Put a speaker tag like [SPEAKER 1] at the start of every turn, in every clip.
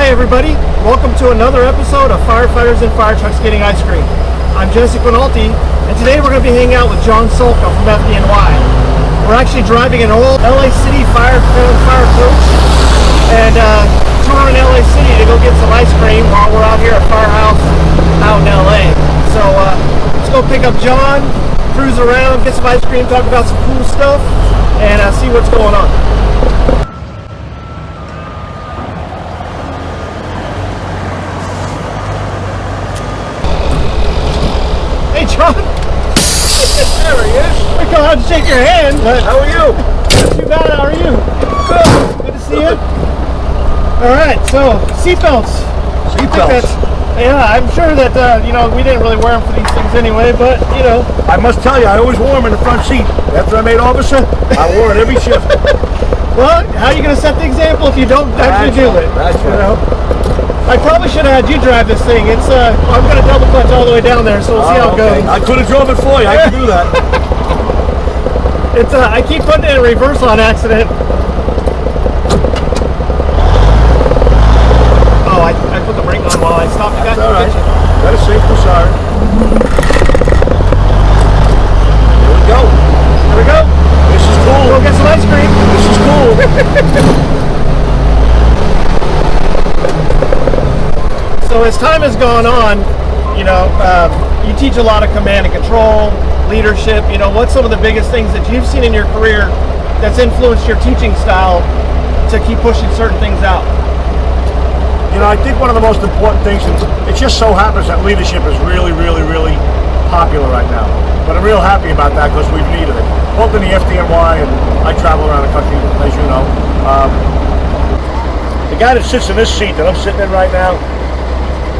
[SPEAKER 1] Hi everybody, welcome to another episode of Firefighters and Fire Trucks Getting Ice Cream. I'm Quinalty, and today we're going to be hanging out with John Salka from FDNY. We're actually driving an old LA City fire coach and touring LA City to go get some ice cream while we're out here at Firehouse out in LA. So let's go pick up John, cruise around, get some ice cream, talk about some cool stuff, and see what's going on. Hey John!
[SPEAKER 2] There he is.
[SPEAKER 1] I come out to shake your hand, but
[SPEAKER 2] How are you?
[SPEAKER 1] not too bad. How are you? Good to see you. Alright, so seatbelts.
[SPEAKER 2] Seatbelts.
[SPEAKER 1] Yeah, I'm sure that, we didn't really wear them for these things anyway, but,
[SPEAKER 2] I must tell you, I always wore them in the front seat. After I made officer, I wore it every shift.
[SPEAKER 1] well, how are you going to set the example if you don't actually do it?
[SPEAKER 2] That's right.
[SPEAKER 1] I probably should have had you drive this thing. It's I'm going to double clutch all the way down there, so we'll see how it goes.
[SPEAKER 2] I could have drove it for you. I can do that.
[SPEAKER 1] It's I keep putting it in reverse on accident. Oh, I put the brake on while I stopped.
[SPEAKER 2] That's all right. Better safe than sorry. Here we go.
[SPEAKER 1] Here we go.
[SPEAKER 2] This is cool.
[SPEAKER 1] Go get some ice cream.
[SPEAKER 2] This is cool.
[SPEAKER 1] So as time has gone on, you teach a lot of command and control, leadership. What's some of the biggest things that you've seen in your career that's influenced your teaching style to keep pushing certain things out?
[SPEAKER 2] I think one of the most important things, it just so happens that leadership is really, really, really popular right now. But I'm real happy about that because we've needed it. Both in the FDNY and I travel around the country, as you know. The guy that sits in this seat that I'm sitting in right now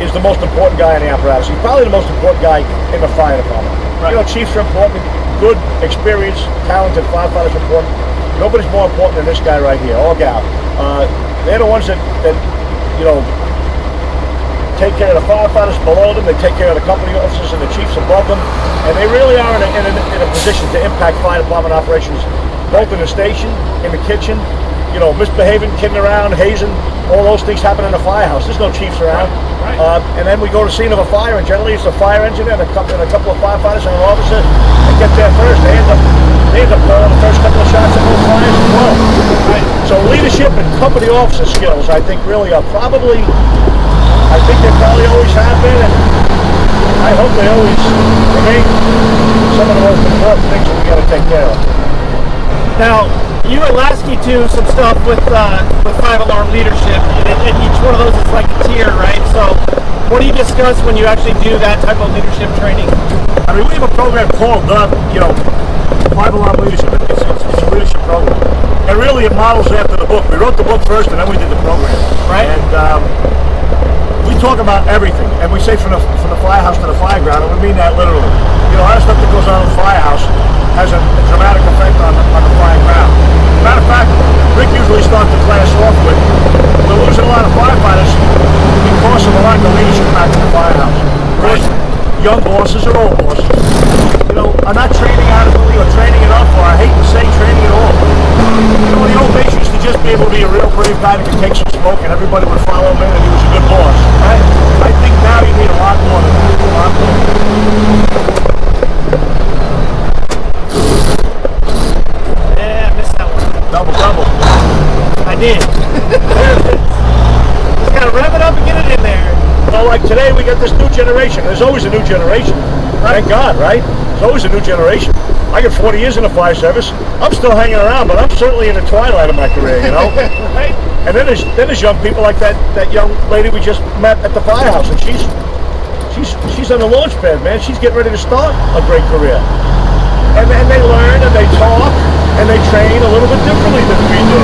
[SPEAKER 2] is the most important guy in the apparatus. He's probably the most important guy in the fire department. Right. Chiefs are important, good, experienced, talented firefighters are important. Nobody's more important than this guy right here, or gal. They're the ones that take care of the firefighters below them, they take care of the company officers and the chiefs above them, and they really are in a position to impact fire department operations, both in the station, in the kitchen, misbehaving, kidding around, hazing, all those things happen in the firehouse. There's no chiefs around. Right. And then we go to the scene of a fire, and generally it's a fire engineer and a couple of firefighters and an officer that get there first. They end up blowing the first couple of shots at those fires as well. Right. So leadership and company officer skills, I think, really are probably, they probably always have been, and I hope they always remain some of the most important things that we got to take care of.
[SPEAKER 1] Now, you and Lasky do some stuff with 5-alarm leadership, and each one of those is like a tier, right? So what do you discuss when you actually do that type of leadership training?
[SPEAKER 2] We have a program called 5-alarm leadership. It's a leadership program. And really it models after the book. We wrote the book first and then we did the program.
[SPEAKER 1] Right.
[SPEAKER 2] And we talk about everything. And we say from the firehouse to the fireground, and we mean that literally. A lot of stuff that goes on in the firehouse has a dramatic effect on the fireground. As a matter of fact, Rick usually starts the class off with, we're losing a lot of firefighters because of a lack of leadership back in the firehouse. Of course, young bosses or old bosses, are not training adequately or training enough, or I hate to say training at all. The old days used to just be able to be a real brave guy that could take some smoke and everybody would follow him in and he was a good boss. Right? I think now you need a lot more than that. A lot more.
[SPEAKER 1] Yeah, I missed that one.
[SPEAKER 2] Double.
[SPEAKER 1] I did. Just gotta rev it up and get it in there.
[SPEAKER 2] Well, like today we got this new generation. There's always a new generation. Thank God, right? There's always a new generation. I got 40 years in the fire service. I'm still hanging around, but I'm certainly in the twilight of my career,
[SPEAKER 1] Right.
[SPEAKER 2] And then there's young people like that young lady we just met at the firehouse, and she's on the launch pad, man. She's getting ready to start a great career. And they learn and they talk and they train a little bit differently than we do,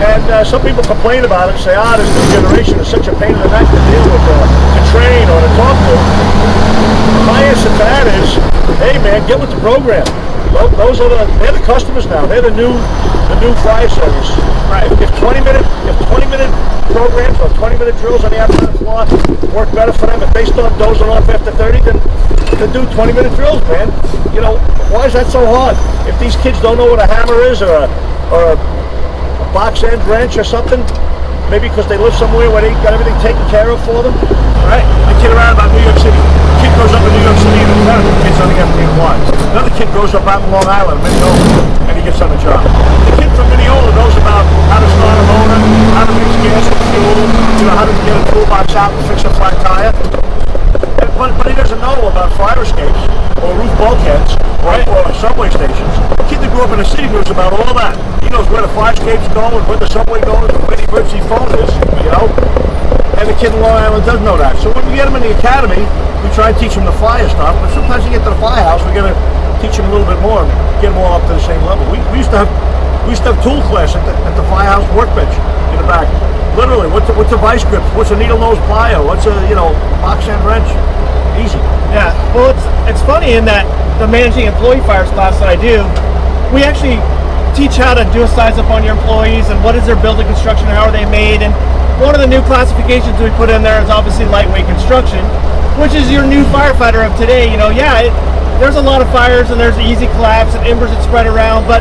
[SPEAKER 2] And some people complain about it and say, this new generation is such a pain in the neck to deal with, to train or to talk to. My answer to that is, hey man, get with the program. They're the customers now. They're the new fire service. Right. If 20-minute programs or 20-minute drills on the outside floor work better for them, if they start dozing off after 30, then do 20-minute drills, man. Why is that so hard? If these kids don't know what a hammer is or a box end wrench or something, maybe because they live somewhere where they got everything taken care of for them. Right? I kid around about New York City. A kid grows up in New York City and the kid's on the FDNY. Another kid grows up out in Long Island, Minneola, and he gets on the job. The kid from Minneola knows about how to start a motor, how to mix gas and fuel, how to get a toolbox out and fix a flat tire. But he doesn't know about fire escapes or roof bulkheads or subway stations. A kid that grew up in the city knows about all that. He knows where the fire escapes go and where the subway goes and where the emergency phone is, And the kid in Long Island does know that. So when we get him in the academy, we try and teach him the fire stuff. But sometimes you get to the firehouse, we're going to teach him a little bit more and get them all up to the same level. We used to have tool class at the firehouse workbench in the back. Literally, what's a vice grip? What's a needle nose plier? What's a box end wrench? Easy.
[SPEAKER 1] Yeah. Well, it's funny in that the managing employee fires class that I do, we actually teach how to do a size up on your employees and what is their building construction, how are they made, and one of the new classifications we put in there is obviously lightweight construction, which is your new firefighter of today. There's a lot of fires and there's easy collapse and embers that spread around, but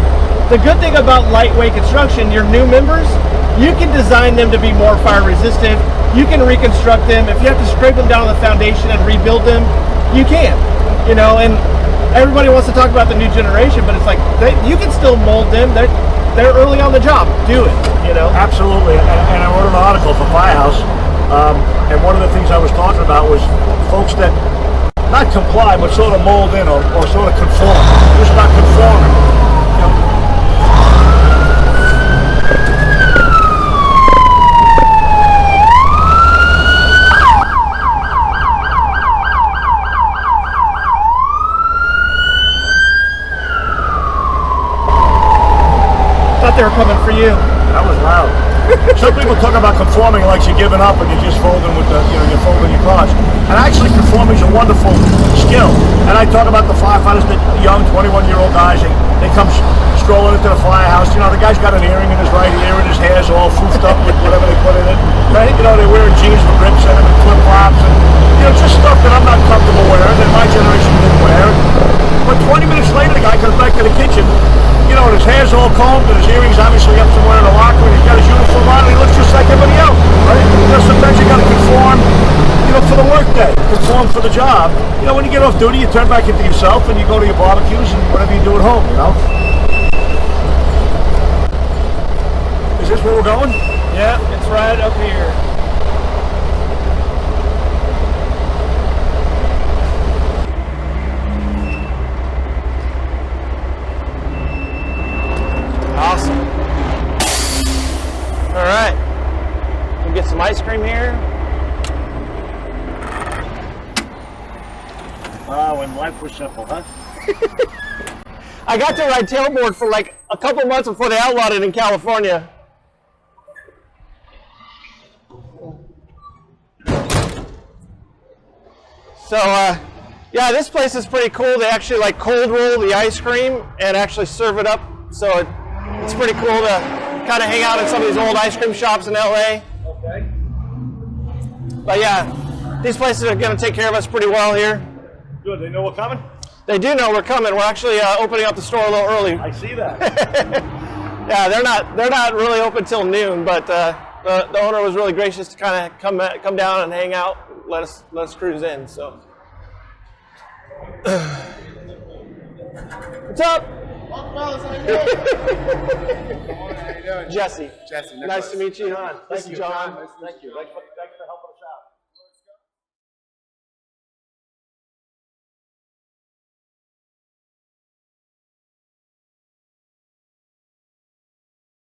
[SPEAKER 1] the good thing about lightweight construction, your new members, you can design them to be more fire resistant. You can reconstruct them. If you have to scrape them down on the foundation and rebuild them, you can. And everybody wants to talk about the new generation, but it's like you can still mold them. They're early on the job. Do it.
[SPEAKER 2] Absolutely. And I wrote an article for Firehouse, and one of the things I was talking about was folks that not comply, but sort of mold in or sort of conform. Just not conforming.
[SPEAKER 1] They were coming for you.
[SPEAKER 2] That was loud. Some people talk about conforming like you're giving up and you're just folding with you're folding your cards. And actually, conforming is a wonderful skill. And I talk about the firefighters, the young 21-year-old guys, they come strolling into the firehouse. The guy's got an earring in his right ear and his hair's all foofed up with whatever they put in it. Right? They're wearing jeans with rips in them and flip flops and just stuff that I'm not comfortable wearing that my generation didn't wear. But 20 minutes later, the guy comes back to the kitchen. And his hair's all combed and his earrings obviously up somewhere in the locker and he's got his uniform on and he looks just like everybody else, right? Sometimes you gotta conform, for the work day, conform for the job. When you get off duty, you turn back into yourself and you go to your barbecues and whatever you do at home, Is this where we're going?
[SPEAKER 1] Yeah, it's right up here. Awesome. All right. We'll get some ice cream here.
[SPEAKER 2] Wow, when life was simple, huh?
[SPEAKER 1] I got to ride tailboard for like a couple months before they outlawed it in California. So, yeah, this place is pretty cool. They actually cold roll the ice cream and actually serve it up. So it's pretty cool to kind of hang out in some of these old ice cream shops in LA.
[SPEAKER 2] Okay.
[SPEAKER 1] But yeah, these places are going to take care of us pretty well here.
[SPEAKER 2] Good. They know we're coming?
[SPEAKER 1] They do know we're coming. We're actually opening up the store a little early.
[SPEAKER 2] I see that.
[SPEAKER 1] Yeah, they're not really open till noon, but the owner was really gracious to kind of come down and hang out, let us cruise in. So, what's up?
[SPEAKER 3] Fellas, how you doing? How you doing?
[SPEAKER 1] Jesse.
[SPEAKER 3] Jesse.
[SPEAKER 1] Nice to meet you, John.
[SPEAKER 3] Thank you,
[SPEAKER 1] John.
[SPEAKER 3] Nice to meet you.